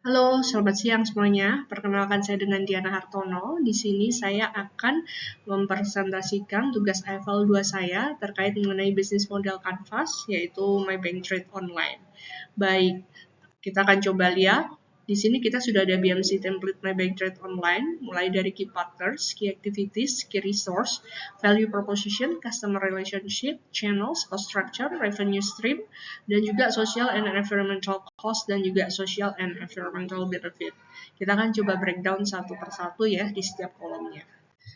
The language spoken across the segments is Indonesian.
Halo, selamat siang semuanya. Perkenalkan saya dengan Diana Hartono. Di sini saya akan mempresentasikan tugas eval 2 saya terkait mengenai bisnis model Canvas, yaitu My Bank Trade Online. Baik, kita akan coba lihat. Di sini kita sudah ada BMC template My Bank Trade Online, mulai dari key partners, key activities, key resource, value proposition, customer relationship, channels, cost structure, revenue stream, dan juga social and environmental cost, dan juga social and environmental benefit. Kita akan coba breakdown satu persatu ya di setiap kolomnya.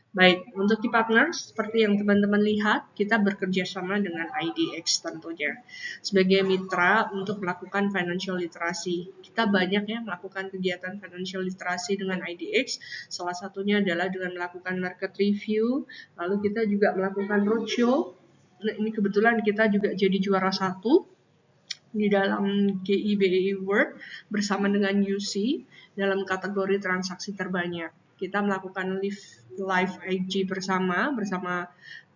Baik, untuk key partner, seperti yang teman-teman lihat, kita bekerja sama dengan IDX tentunya. Sebagai mitra untuk melakukan financial literasi. Kita banyak ya melakukan kegiatan financial literasi dengan IDX, salah satunya adalah dengan melakukan market review, lalu kita juga melakukan roadshow. Nah, ini kebetulan kita juga jadi juara 1 di dalam GIBEI World bersama dengan UC dalam kategori transaksi terbanyak. Kita melakukan live IG bersama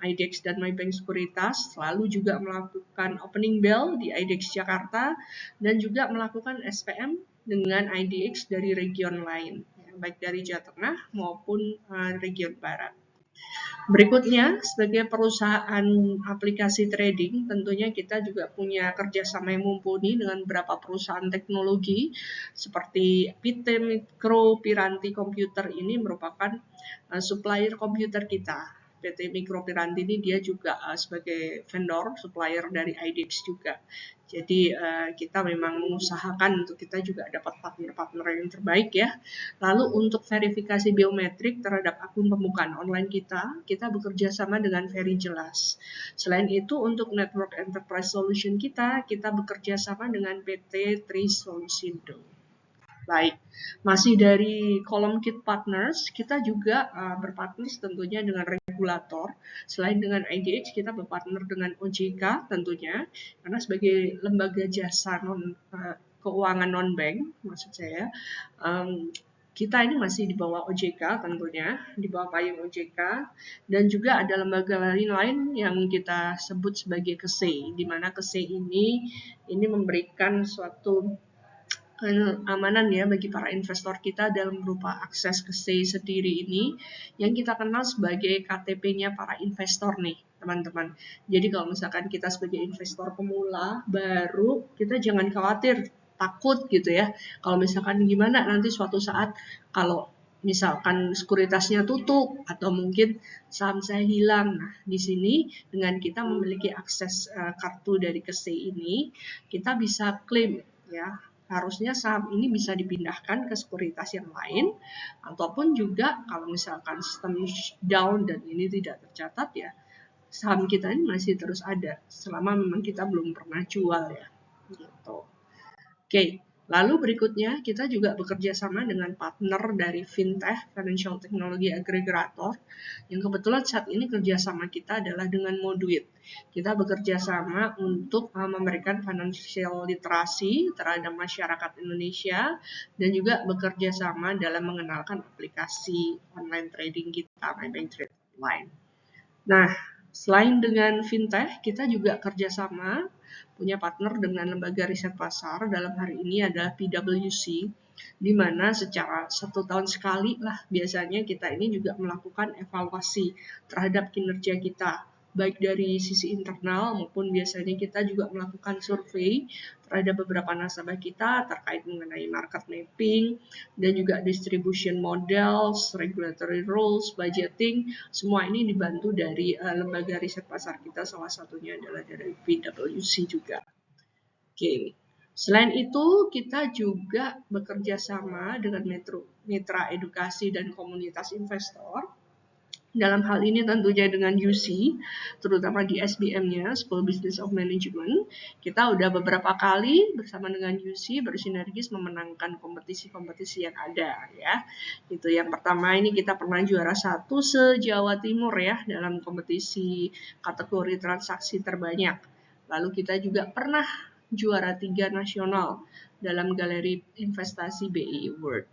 IDEX dan MyBank Sekuritas, lalu juga melakukan opening bell di IDEX Jakarta, dan juga melakukan SPM dengan IDX dari region lain, baik dari Jawa Tengah maupun region Barat. Berikutnya, sebagai perusahaan aplikasi trading, tentunya kita juga punya kerjasama yang mumpuni dengan beberapa perusahaan teknologi seperti PT Mikro Piranti Komputer. Ini merupakan supplier komputer kita. PT Mikro Piranti ini dia juga sebagai vendor, supplier dari IDEX juga. Jadi kita memang mengusahakan untuk kita juga dapat partner-partner yang terbaik ya. Lalu untuk verifikasi biometrik terhadap akun pembukaan online kita bekerja sama dengan Very Jelas. Selain itu untuk Network Enterprise Solution kita bekerja sama dengan PT Trisolusindo. Baik, masih dari kolom kit partners, kita juga berpartners tentunya dengan regulator. Selain dengan IDX, kita berpartner dengan OJK tentunya, karena sebagai lembaga jasa keuangan non-bank, maksud saya, kita ini masih di bawah OJK tentunya, di bawah payung OJK, dan juga ada lembaga lain yang kita sebut sebagai KSEI, di mana KSEI ini memberikan suatu keamanan ya bagi para investor kita dalam berupa akses ke SEI sendiri ini yang kita kenal sebagai KTP-nya para investor nih teman-teman. Jadi kalau misalkan kita sebagai investor pemula baru, kita jangan khawatir, takut gitu ya. Kalau misalkan gimana nanti suatu saat kalau misalkan sekuritasnya tutup atau mungkin saham saya hilang. Nah, di sini dengan kita memiliki akses kartu dari KSEI ini, kita bisa klaim ya. Harusnya saham ini bisa dipindahkan ke sekuritas yang lain, ataupun juga kalau misalkan sistem down dan ini tidak tercatat ya, saham kita ini masih terus ada selama memang kita belum pernah jual ya. Gitu. Oke, lalu berikutnya kita juga bekerja sama dengan partner dari fintech, financial technology aggregator, yang kebetulan saat ini kerjasama kita adalah dengan Moduit. Kita bekerja sama untuk memberikan financial literasi terhadap masyarakat Indonesia, dan juga bekerja sama dalam mengenalkan aplikasi online trading kita, My Bank Trade Online. Nah, selain dengan fintech, kita juga kerjasama punya partner dengan lembaga riset pasar, dalam hari ini adalah PwC, di mana secara 1 tahun sekali lah biasanya kita ini juga melakukan evaluasi terhadap kinerja kita, baik dari sisi internal maupun biasanya kita juga melakukan survei terhadap beberapa nasabah kita terkait mengenai market mapping dan juga distribution models, regulatory rules, budgeting, semua ini dibantu dari lembaga riset pasar kita, salah satunya adalah dari PwC juga. Oke. Selain itu, kita juga bekerja sama dengan mitra edukasi dan komunitas investor. Dalam hal ini tentunya dengan UC, terutama di SBM-nya, School Business of Management, kita udah beberapa kali bersama dengan UC bersinergis memenangkan kompetisi-kompetisi yang ada ya. Itu yang pertama, ini kita pernah juara 1 se-Jawa Timur ya dalam kompetisi kategori transaksi terbanyak. Lalu kita juga pernah juara 3 nasional dalam galeri investasi BI World.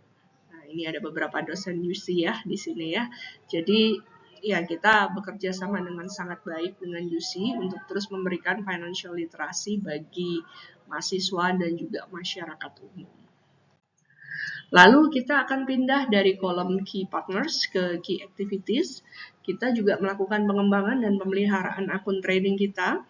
Ini ada beberapa dosen UC ya di sini ya. Jadi ya kita bekerja sama dengan sangat baik dengan UC untuk terus memberikan financial literasi bagi mahasiswa dan juga masyarakat umum. Lalu kita akan pindah dari kolom Key Partners ke Key Activities. Kita juga melakukan pengembangan dan pemeliharaan akun trading kita.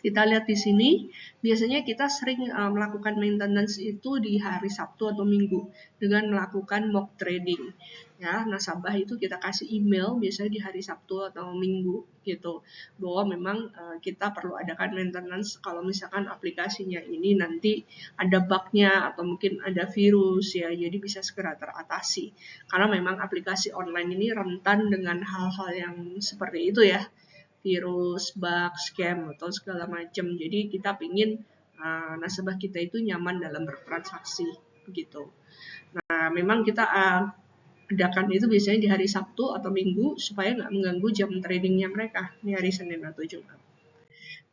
Kita lihat di sini, biasanya kita sering melakukan maintenance itu di hari Sabtu atau Minggu dengan melakukan mock trading. Ya, nasabah itu kita kasih email biasanya di hari Sabtu atau Minggu gitu, bahwa memang kita perlu adakan maintenance kalau misalkan aplikasinya ini nanti ada bug-nya atau mungkin ada virus ya, jadi bisa segera teratasi. Karena memang aplikasi online ini rentan dengan hal-hal yang seperti itu ya, virus, bug, scam, atau segala macam. Jadi kita ingin nasabah kita itu nyaman dalam bertransaksi begitu. Nah, memang kita adakan itu biasanya di hari Sabtu atau Minggu supaya nggak mengganggu jam tradingnya mereka di hari Senin atau Jumat.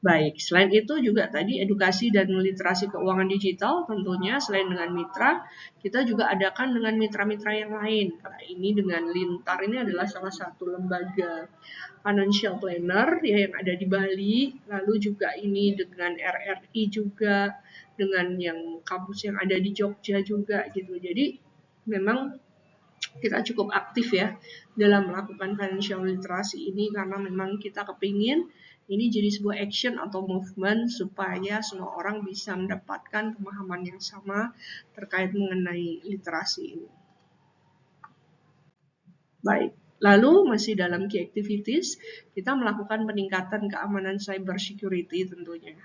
Baik, selain itu juga tadi edukasi dan literasi keuangan digital tentunya selain dengan mitra, kita juga adakan dengan mitra-mitra yang lain. Karena ini dengan Lintar ini adalah salah satu lembaga financial planner ya yang ada di Bali, lalu juga ini dengan RRI juga, dengan yang kampus yang ada di Jogja juga gitu. Jadi memang kita cukup aktif ya dalam melakukan financial literacy ini karena memang kita kepingin ini jadi sebuah action atau movement supaya semua orang bisa mendapatkan pemahaman yang sama terkait mengenai literasi ini. Baik, lalu masih dalam key activities, kita melakukan peningkatan keamanan cyber security tentunya.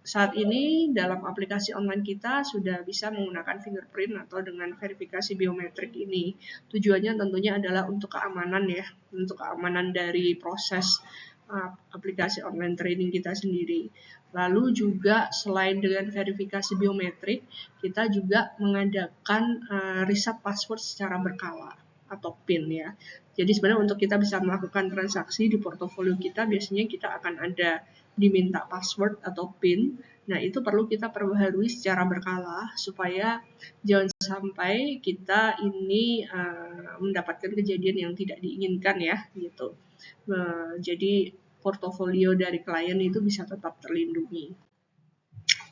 Saat ini dalam aplikasi online kita sudah bisa menggunakan fingerprint atau dengan verifikasi biometrik ini. Tujuannya tentunya adalah untuk keamanan ya, untuk keamanan dari proses aplikasi online trading kita sendiri. Lalu juga selain dengan verifikasi biometrik, kita juga mengadakan reset password secara berkala atau PIN ya. Jadi sebenarnya untuk kita bisa melakukan transaksi di portofolio kita, biasanya kita akan ada diminta password atau PIN. Nah, itu perlu kita perbaharui secara berkala supaya jangan sampai kita ini mendapatkan kejadian yang tidak diinginkan ya, gitu. Jadi portofolio dari klien itu bisa tetap terlindungi.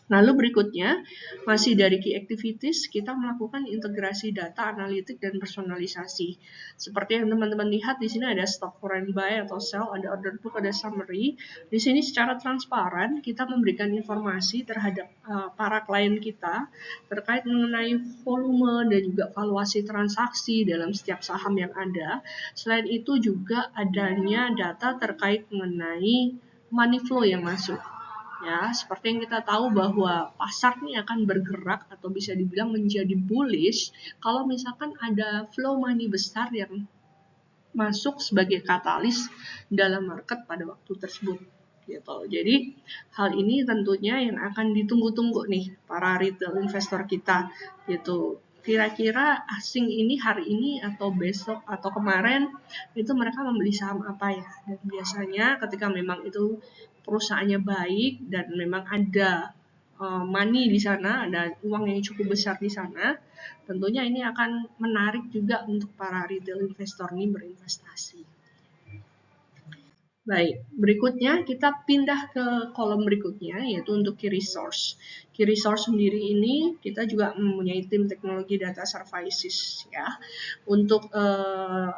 Lalu berikutnya, masih dari key activities, kita melakukan integrasi data, analitik, dan personalisasi. Seperti yang teman-teman lihat, di sini ada stock foreign buy atau sell, ada order book, ada summary. Di sini secara transparan, kita memberikan informasi terhadap para klien kita terkait mengenai volume dan juga valuasi transaksi dalam setiap saham yang ada. Selain itu juga adanya data terkait mengenai money flow yang masuk. Ya, seperti yang kita tahu bahwa pasar ini akan bergerak atau bisa dibilang menjadi bullish kalau misalkan ada flow money besar yang masuk sebagai katalis dalam market pada waktu tersebut. Gitu. Jadi hal ini tentunya yang akan ditunggu-tunggu nih para retail investor kita. Gitu. Kira-kira asing ini hari ini atau besok atau kemarin itu mereka membeli saham apa ya? Dan biasanya ketika memang itu perusahaannya baik dan memang ada money di sana, ada uang yang cukup besar di sana, tentunya ini akan menarik juga untuk para retail investor ini berinvestasi. Baik, berikutnya kita pindah ke kolom berikutnya, yaitu untuk key resource. Key resource sendiri ini kita juga mempunyai tim teknologi data services ya. Untuk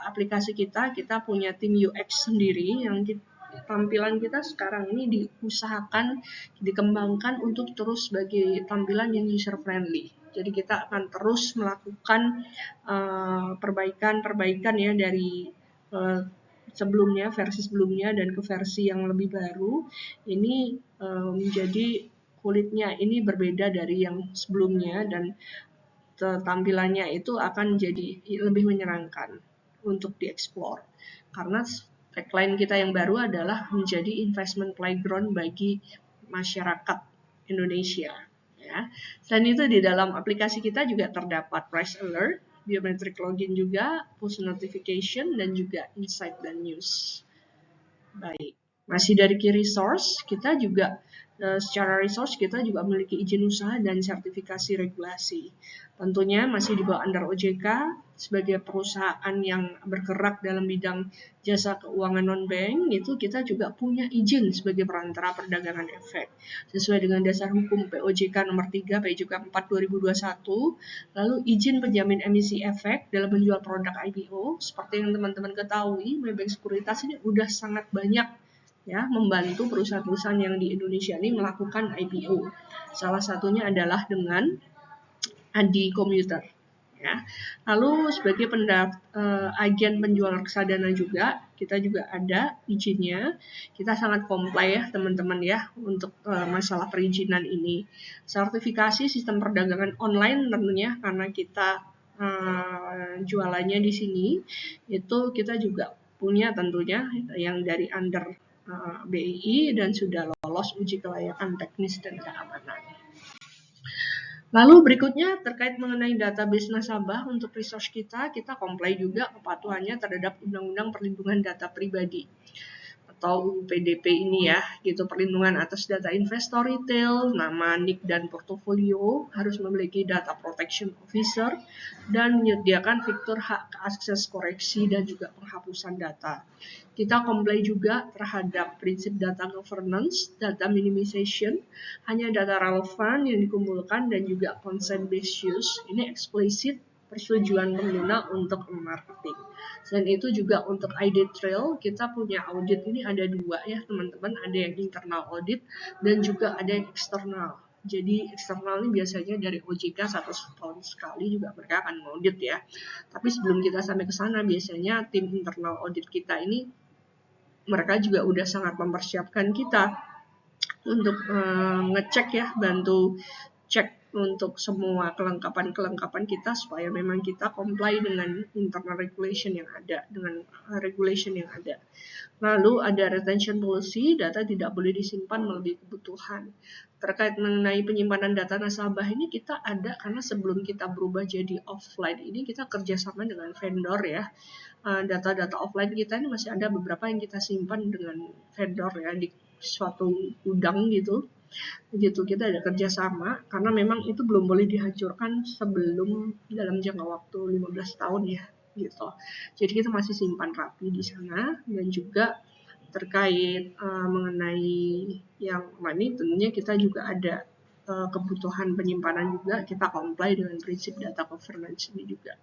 aplikasi kita punya tim UX sendiri yang tampilan kita sekarang ini diusahakan dikembangkan untuk terus sebagai tampilan yang user friendly. Jadi kita akan terus melakukan perbaikan ya dari sebelumnya, versi sebelumnya dan ke versi yang lebih baru. Ini menjadi kulitnya ini berbeda dari yang sebelumnya dan tampilannya itu akan jadi lebih menyenangkan untuk dieksplor. Karena tagline kita yang baru adalah menjadi investment playground bagi masyarakat Indonesia. Ya. Selain itu di dalam aplikasi kita juga terdapat price alert, biometric login juga, push notification, dan juga insight dan news. Baik, masih dari key resource, kita juga Secara resource kita juga memiliki izin usaha dan sertifikasi regulasi. Tentunya masih di bawah under OJK sebagai perusahaan yang bergerak dalam bidang jasa keuangan non-bank, itu kita juga punya izin sebagai perantara perdagangan efek. Sesuai dengan dasar hukum POJK nomor 3 POJK 4 2021, lalu izin penjamin emisi efek dalam menjual produk IPO, seperti yang teman-teman ketahui, Maybank Sekuritas ini udah sangat banyak ya membantu perusahaan-perusahaan yang di Indonesia ini melakukan IPO. Salah satunya adalah dengan Adi Komuter. Ya. Lalu sebagai agen penjual reksadana juga, kita juga ada izinnya. Kita sangat comply ya teman-teman ya untuk masalah perizinan ini. Sertifikasi sistem perdagangan online tentunya karena kita jualannya di sini, itu kita juga punya tentunya yang dari under BII dan sudah lolos uji kelayakan teknis dan keamanan. Lalu berikutnya terkait mengenai database nasabah untuk resource kita comply juga kepatuhannya terhadap Undang-Undang Perlindungan Data Pribadi atau PDP ini ya, gitu. Perlindungan atas data investor retail, nama, NIK, dan portofolio, harus memiliki data protection officer, dan menyediakan fitur hak akses koreksi dan juga penghapusan data. Kita comply juga terhadap prinsip data governance, data minimization, hanya data relevan yang dikumpulkan, dan juga consent based use, ini eksplisit persetujuan pengguna untuk marketing. Selain itu juga untuk ID trail, kita punya audit ini ada 2 ya teman-teman, ada yang internal audit dan juga ada yang eksternal. Jadi eksternal ini biasanya dari OJK 1 tahun sekali juga mereka akan audit ya. Tapi sebelum kita sampai ke sana, biasanya tim internal audit kita ini mereka juga udah sangat mempersiapkan kita untuk ngecek ya, bantu cek untuk semua kelengkapan kita supaya memang kita comply dengan internal regulation yang ada, dengan regulation yang ada. Lalu ada retention policy, data tidak boleh disimpan melebihi kebutuhan. Terkait mengenai penyimpanan data nasabah ini kita ada karena sebelum kita berubah jadi offline ini kita kerjasama dengan vendor ya. Data-data offline kita ini masih ada beberapa yang kita simpan dengan vendor ya di suatu gudang gitu kita ada kerjasama karena memang itu belum boleh dihancurkan sebelum dalam jangka waktu 15 tahun ya gitu. Jadi kita masih simpan rapi di sana. Dan juga terkait mengenai yang money, tentunya kita juga ada kebutuhan penyimpanan juga, kita comply dengan prinsip data governance ini juga.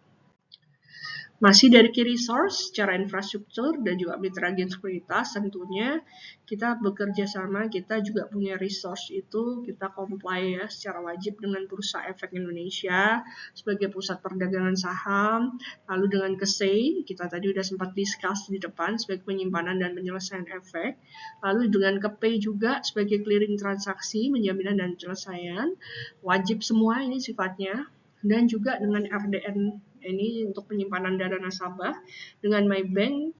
Masih dari key resource, secara infrastruktur dan juga mitra agen sekuritas, tentunya kita bekerja sama, kita juga punya resource itu, kita comply ya secara wajib dengan Bursa Efek Indonesia sebagai pusat perdagangan saham, lalu dengan KSEI, kita tadi udah sempat discuss di depan sebagai penyimpanan dan penyelesaian efek, lalu dengan KPI juga sebagai clearing transaksi, penjaminan dan penyelesaian, wajib semua ini sifatnya, dan juga dengan RDN ini untuk penyimpanan dana nasabah dengan Maybank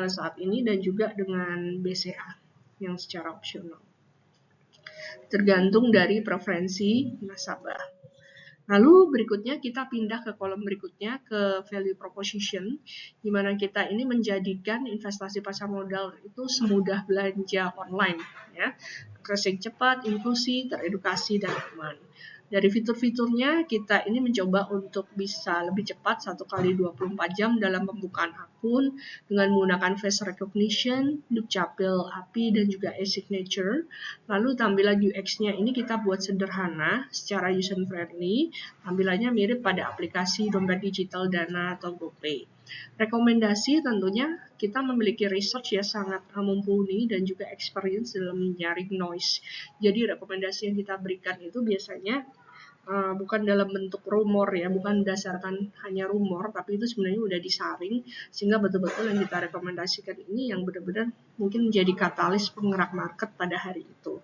saat ini, dan juga dengan BCA yang secara opsional. Tergantung dari preferensi nasabah. Lalu berikutnya kita pindah ke kolom berikutnya, ke value proposition, di mana kita ini menjadikan investasi pasar modal itu semudah belanja online, ya, akses cepat, inklusi, teredukasi, dan aman. Dari fitur-fiturnya, kita ini mencoba untuk bisa lebih cepat 1 kali 24 jam dalam pembukaan akun dengan menggunakan face recognition, Dukcapil, API, dan juga e-signature. Lalu tampilan UX-nya ini kita buat sederhana, secara user-friendly, tampilannya mirip pada aplikasi dompet digital Dana atau GoPay. Rekomendasi tentunya kita memiliki research ya sangat mumpuni dan juga experience dalam menyaring noise. Jadi rekomendasi yang kita berikan itu biasanya bukan dalam bentuk rumor ya, bukan berdasarkan hanya rumor, tapi itu sebenarnya udah disaring sehingga betul-betul yang kita rekomendasikan ini yang benar-benar mungkin menjadi katalis penggerak market pada hari itu.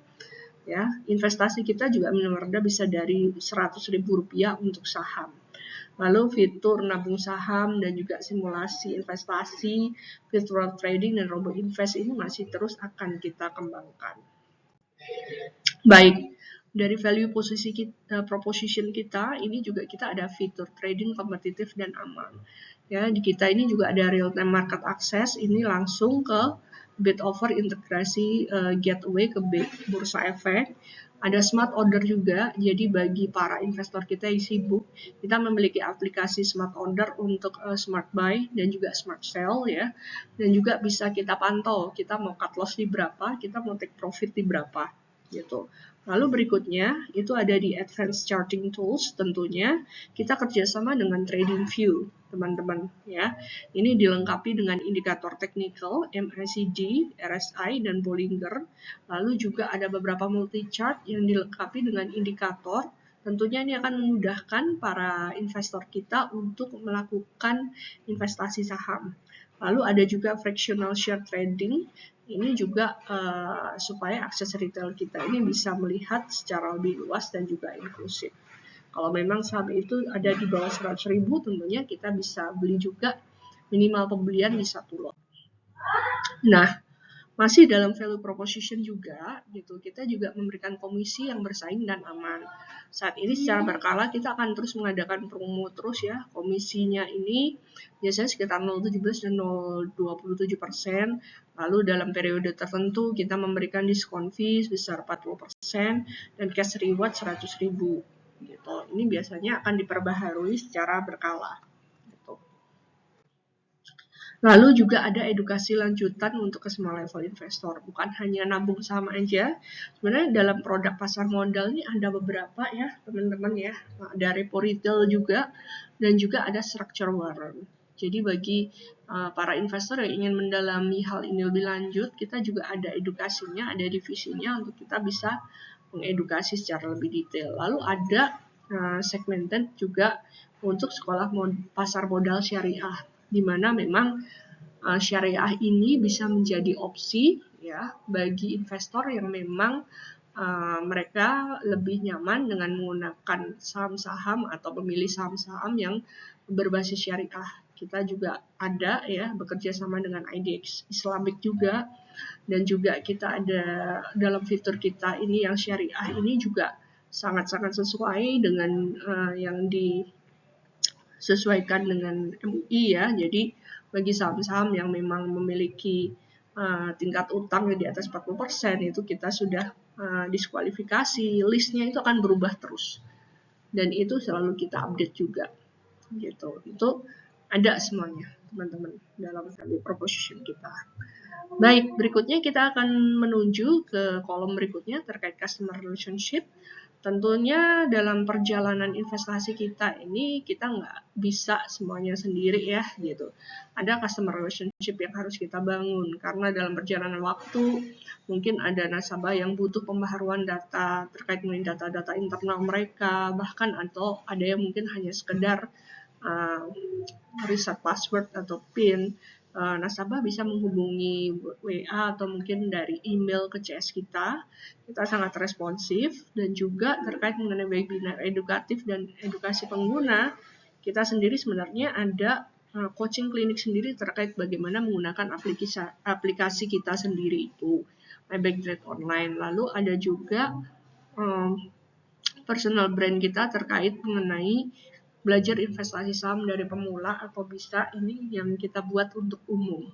Ya, investasi kita juga minimal rendah bisa dari Rp100.000 untuk saham. Lalu fitur nabung saham dan juga simulasi investasi, virtual trading dan robo invest ini masih terus akan kita kembangkan. Baik, dari value proposition kita ini juga kita ada fitur trading kompetitif dan aman. Ya, di kita ini juga ada real time market access, ini langsung ke bid offer integrasi gateway ke bursa efek. Ada smart order juga, jadi bagi para investor kita yang sibuk, kita memiliki aplikasi smart order untuk smart buy dan juga smart sell ya. Dan juga bisa kita pantau, kita mau cut loss di berapa, kita mau take profit di berapa gitu. Lalu berikutnya itu ada di Advanced Charting Tools, tentunya kita kerjasama dengan TradingView teman-teman ya. Ini dilengkapi dengan indikator teknikal, MACD, RSI, dan Bollinger. Lalu juga ada beberapa multi chart yang dilengkapi dengan indikator. Tentunya ini akan memudahkan para investor kita untuk melakukan investasi saham. Lalu ada juga fractional share trading. Ini juga supaya akses retail kita ini bisa melihat secara lebih luas dan juga inklusif. Kalau memang saham itu ada di bawah 100.000, tentunya kita bisa beli juga minimal pembelian di 1 lot. Nah, masih dalam value proposition juga gitu, kita juga memberikan komisi yang bersaing dan aman. Saat ini secara berkala kita akan terus mengadakan promo terus ya. Komisinya ini biasanya sekitar 0,17 dan 0,27%. Lalu dalam periode tertentu kita memberikan diskon fee sebesar 40% dan cash reward 100.000 gitu. Ini biasanya akan diperbaharui secara berkala. Lalu juga ada edukasi lanjutan untuk ke semua level investor, bukan hanya nabung saham aja. Sebenarnya dalam produk pasar modal ini ada beberapa ya teman-teman ya, ada repo retail juga, dan juga ada structure warrant. Jadi bagi para investor yang ingin mendalami hal ini lebih lanjut, kita juga ada edukasinya, ada divisinya untuk kita bisa mengedukasi secara lebih detail. Lalu ada segmented juga untuk sekolah pasar modal syariah, di mana memang syariah ini bisa menjadi opsi ya bagi investor yang memang mereka lebih nyaman dengan menggunakan saham-saham atau memilih saham-saham yang berbasis syariah. Kita juga ada ya bekerja sama dengan IDX Islamic juga, dan juga kita ada dalam fitur kita ini yang syariah ini juga sangat-sangat sesuai dengan yang disesuaikan dengan MUI ya. Jadi bagi saham-saham yang memang memiliki tingkat utang di atas 40%, itu kita sudah diskualifikasi, listnya itu akan berubah terus. Dan itu selalu kita update juga. Gitu. Itu ada semuanya, teman-teman, dalam value proposition kita. Baik, berikutnya kita akan menuju ke kolom berikutnya terkait customer relationship. Tentunya dalam perjalanan investasi kita ini kita nggak bisa semuanya sendiri ya gitu. Ada customer relationship yang harus kita bangun karena dalam perjalanan waktu mungkin ada nasabah yang butuh pembaharuan data terkait dengan data-data internal mereka, bahkan atau ada yang mungkin hanya sekedar reset password atau PIN. Nasabah bisa menghubungi WA atau mungkin dari email ke CS kita sangat responsif. Dan juga terkait mengenai webinar edukatif dan edukasi pengguna, kita sendiri sebenarnya ada coaching klinik sendiri terkait bagaimana menggunakan aplikasi kita sendiri itu MyBankTrade Online. Lalu ada juga personal brand kita terkait mengenai belajar investasi saham dari pemula atau bisa ini yang kita buat untuk umum.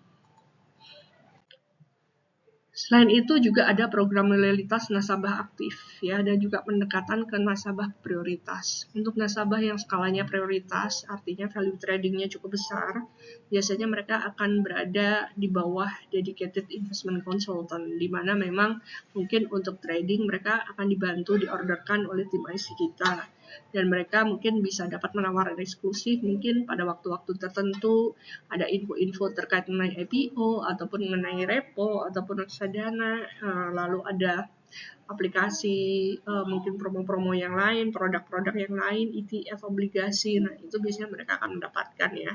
Selain itu juga ada program loyalitas nasabah aktif ya, dan juga pendekatan ke nasabah prioritas. Untuk nasabah yang skalanya prioritas, artinya value tradingnya cukup besar, biasanya mereka akan berada di bawah dedicated investment consultant, di mana memang mungkin untuk trading mereka akan dibantu diorderkan oleh tim IC kita. Dan mereka mungkin bisa dapat menawarkan eksklusif mungkin pada waktu-waktu tertentu, ada info-info terkait mengenai IPO ataupun mengenai repo ataupun reksadana, lalu ada aplikasi, mungkin promo-promo yang lain, produk-produk yang lain, ETF, obligasi. Nah, itu biasanya mereka akan mendapatkan ya.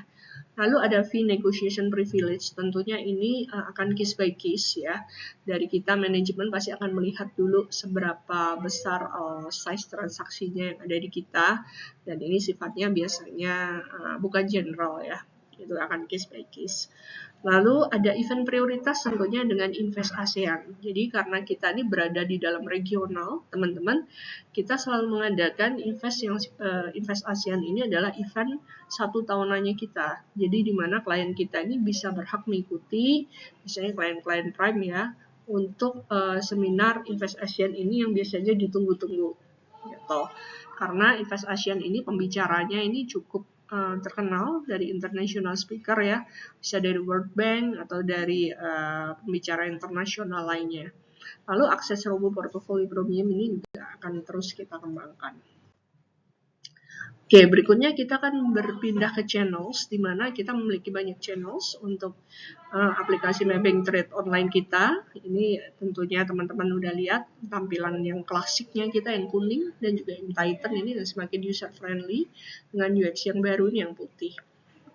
Lalu ada fee negotiation privilege, tentunya ini akan case by case ya. Dari kita manajemen pasti akan melihat dulu seberapa besar size transaksinya yang ada di kita, dan ini sifatnya biasanya bukan general ya. itu akan case by case. Lalu ada event prioritas tentunya dengan Invest ASEAN. Jadi karena kita ini berada di dalam regional, teman-teman, kita selalu mengadakan Invest ASEAN ini adalah event 1 tahunannya kita. Jadi di mana klien kita ini bisa berhak mengikuti, misalnya klien-klien prime ya, untuk seminar Invest ASEAN ini yang biasanya ditunggu-tunggu. Gitu. Karena Invest ASEAN ini pembicaranya ini cukup terkenal dari international speaker ya, bisa dari World Bank atau dari pembicara internasional lainnya. Lalu akses robo portofolio premium ini juga akan terus kita kembangkan. Oke, berikutnya kita akan berpindah ke channels, di mana kita memiliki banyak channels untuk aplikasi Maybank Trade online kita. Ini tentunya teman-teman udah lihat tampilan yang klasiknya kita yang kuning dan juga yang Titan ini semakin user friendly dengan UX yang baru ini yang putih.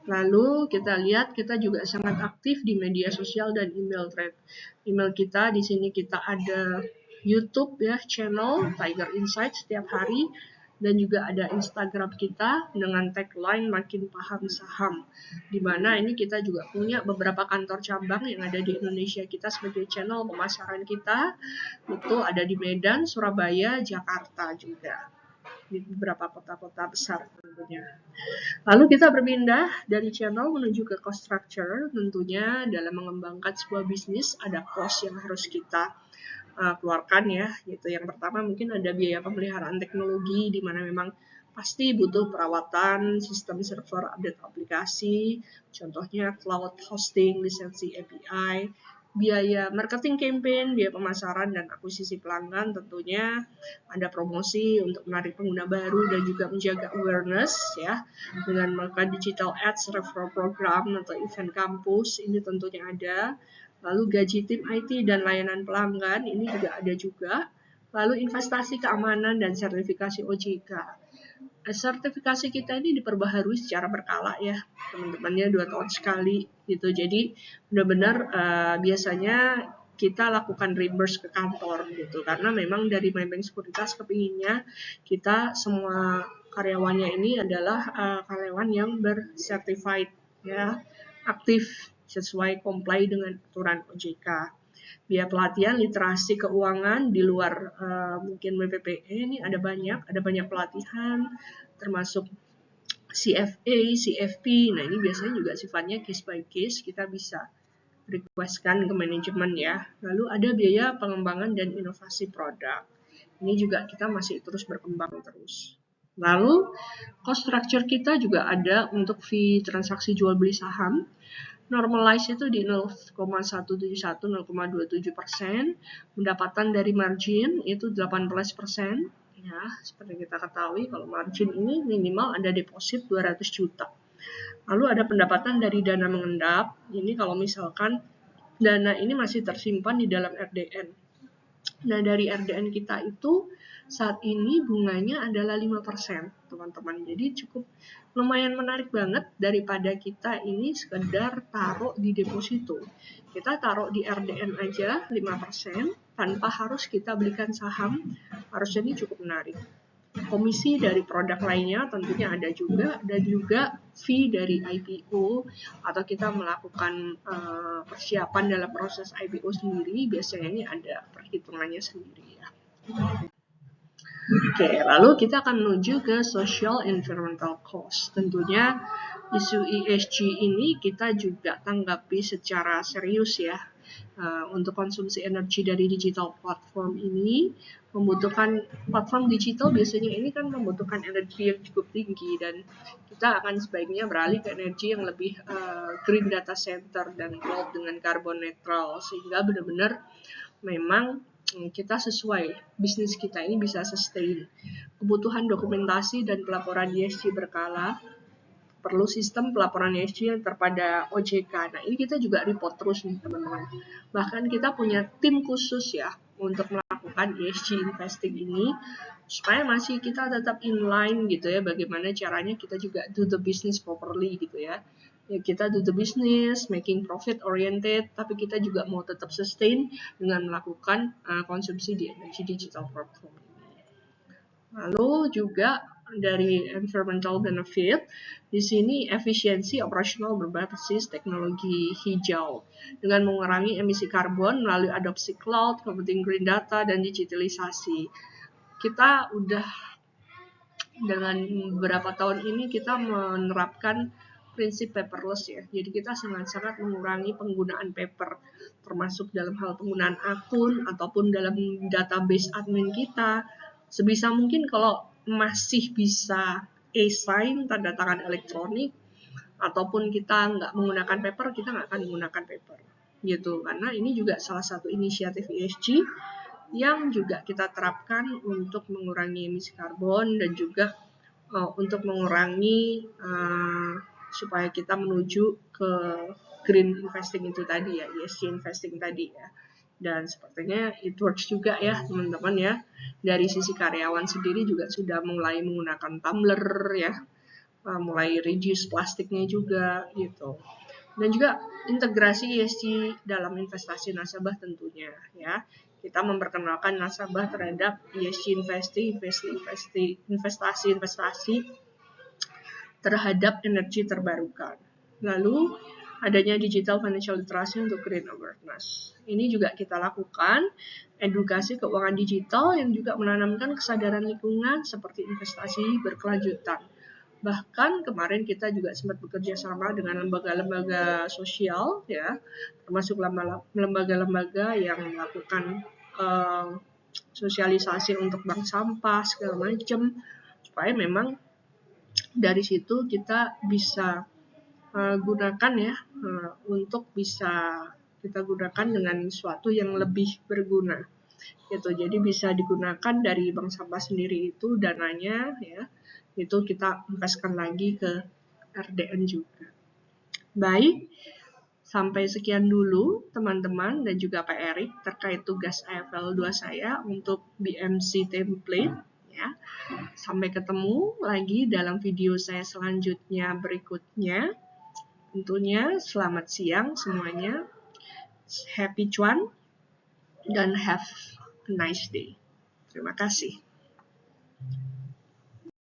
Lalu kita lihat kita juga sangat aktif di media sosial dan email thread. Email kita di sini kita ada YouTube ya, channel Tiger Insight setiap hari, dan juga ada Instagram kita dengan tagline makin paham saham, di mana ini kita juga punya beberapa kantor cabang yang ada di Indonesia. Kita sebagai channel pemasaran kita itu ada di Medan, Surabaya, Jakarta juga, di beberapa kota-kota besar tentunya. Lalu kita berpindah dari channel menuju ke cost structure. Tentunya dalam mengembangkan sebuah bisnis ada cost yang harus kita keluarkan ya, gitu. Yang pertama mungkin ada biaya pemeliharaan teknologi, di mana memang pasti butuh perawatan sistem server, update aplikasi, contohnya cloud hosting, lisensi API, biaya marketing campaign, biaya pemasaran dan akuisisi pelanggan, tentunya ada promosi untuk menarik pengguna baru dan juga menjaga awareness ya, dengan melakukan digital ads, referral program atau event kampus, ini tentunya ada. Lalu gaji tim IT dan layanan pelanggan ini juga ada juga. Lalu investasi keamanan dan sertifikasi OJK. Sertifikasi kita ini diperbaharui secara berkala ya, teman-temannya 2 tahun sekali gitu. Jadi benar-benar biasanya kita lakukan reimburse ke kantor gitu, karena memang dari Maybank Sekuritas kepinginnya kita semua karyawannya ini adalah karyawan yang bersertified ya, aktif sesuai comply dengan aturan OJK. Biaya pelatihan literasi keuangan di luar mungkin WPPE ini ada banyak pelatihan termasuk CFA, CFP. Nah, ini biasanya juga sifatnya case by case, kita bisa requestkan ke manajemen ya. Lalu ada biaya pengembangan dan inovasi produk. Ini juga kita masih terus berkembang terus. Lalu cost structure kita juga ada untuk fee transaksi jual beli saham. Normalize itu di 0,171-0,27%, pendapatan dari margin itu 18%, ya, seperti kita ketahui kalau margin ini minimal ada deposit 200 juta. Lalu ada pendapatan dari dana mengendap, ini kalau misalkan dana ini masih tersimpan di dalam RDN. Nah, dari RDN kita itu saat ini bunganya adalah 5%, teman-teman. Jadi cukup lumayan menarik banget daripada kita ini sekedar taruh di deposito. Kita taruh di RDN aja 5% tanpa harus kita belikan saham, harusnya ini cukup menarik. Komisi dari produk lainnya tentunya ada juga, dan juga fee dari IPO atau kita melakukan persiapan dalam proses IPO sendiri, biasanya ini ada perhitungannya sendiri ya. Oke, lalu kita akan menuju ke social environmental cost. Tentunya isu ESG ini kita juga tanggapi secara serius ya. Untuk konsumsi energi dari digital platform ini membutuhkan, platform digital biasanya ini kan membutuhkan energi yang cukup tinggi, dan kita akan sebaiknya beralih ke energi yang lebih green data center dan cloud dengan carbon neutral, sehingga benar-benar memang kita sesuai, bisnis kita ini bisa sustain. Kebutuhan dokumentasi dan pelaporan ESG berkala, perlu sistem pelaporan ESG terhadap OJK. Nah, ini kita juga report terus nih teman-teman. Bahkan kita punya tim khusus ya untuk melakukan ESG investing ini, supaya masih kita tetap inline gitu ya, bagaimana caranya kita juga do the business properly gitu ya. Ya, kita do the business, making profit oriented, tapi kita juga mau tetap sustain dengan melakukan konsumsi di energi digital platform ini. Lalu juga dari environmental benefit, di sini efisiensi operasional berbasis teknologi hijau dengan mengurangi emisi karbon melalui adopsi cloud, computing green data, dan digitalisasi. Kita udah dengan beberapa tahun ini kita menerapkan prinsip paperless ya. Jadi kita sangat-sangat mengurangi penggunaan paper, termasuk dalam hal penggunaan akun ataupun dalam database admin kita. Sebisa mungkin kalau masih bisa e-sign, tanda tangan elektronik, ataupun kita nggak menggunakan paper, kita nggak akan menggunakan paper. Gitu, karena ini juga salah satu inisiatif ESG yang juga kita terapkan untuk mengurangi emisi karbon dan juga untuk mengurangi supaya kita menuju ke green investing itu tadi ya, ESG investing tadi ya. Dan sepertinya it works juga ya teman-teman ya. Dari sisi karyawan sendiri juga sudah mulai menggunakan tumbler ya, mulai reduce plastiknya juga gitu. Dan juga integrasi ESG dalam investasi nasabah tentunya ya. Kita memperkenalkan nasabah terhadap ESG investasi terhadap energi terbarukan. Lalu adanya digital financial literasi untuk green awareness. Ini juga kita lakukan edukasi keuangan digital yang juga menanamkan kesadaran lingkungan seperti investasi berkelanjutan. Bahkan kemarin kita juga sempat bekerja sama dengan lembaga-lembaga sosial ya, termasuk lembaga-lembaga yang melakukan sosialisasi untuk bank sampah segala macam, supaya memang dari situ kita bisa gunakan ya, untuk bisa kita gunakan dengan sesuatu yang lebih berguna gitu. Jadi bisa digunakan dari bank sampah sendiri itu dananya ya, itu kita investkan lagi ke RDN juga. Baik, sampai sekian dulu teman-teman dan juga Pak Erik terkait tugas AFL 2 saya untuk BMC template ya. Sampai ketemu lagi dalam video saya selanjutnya berikutnya. Tentunya selamat siang semuanya. Happy cuan dan have a nice day. Terima kasih.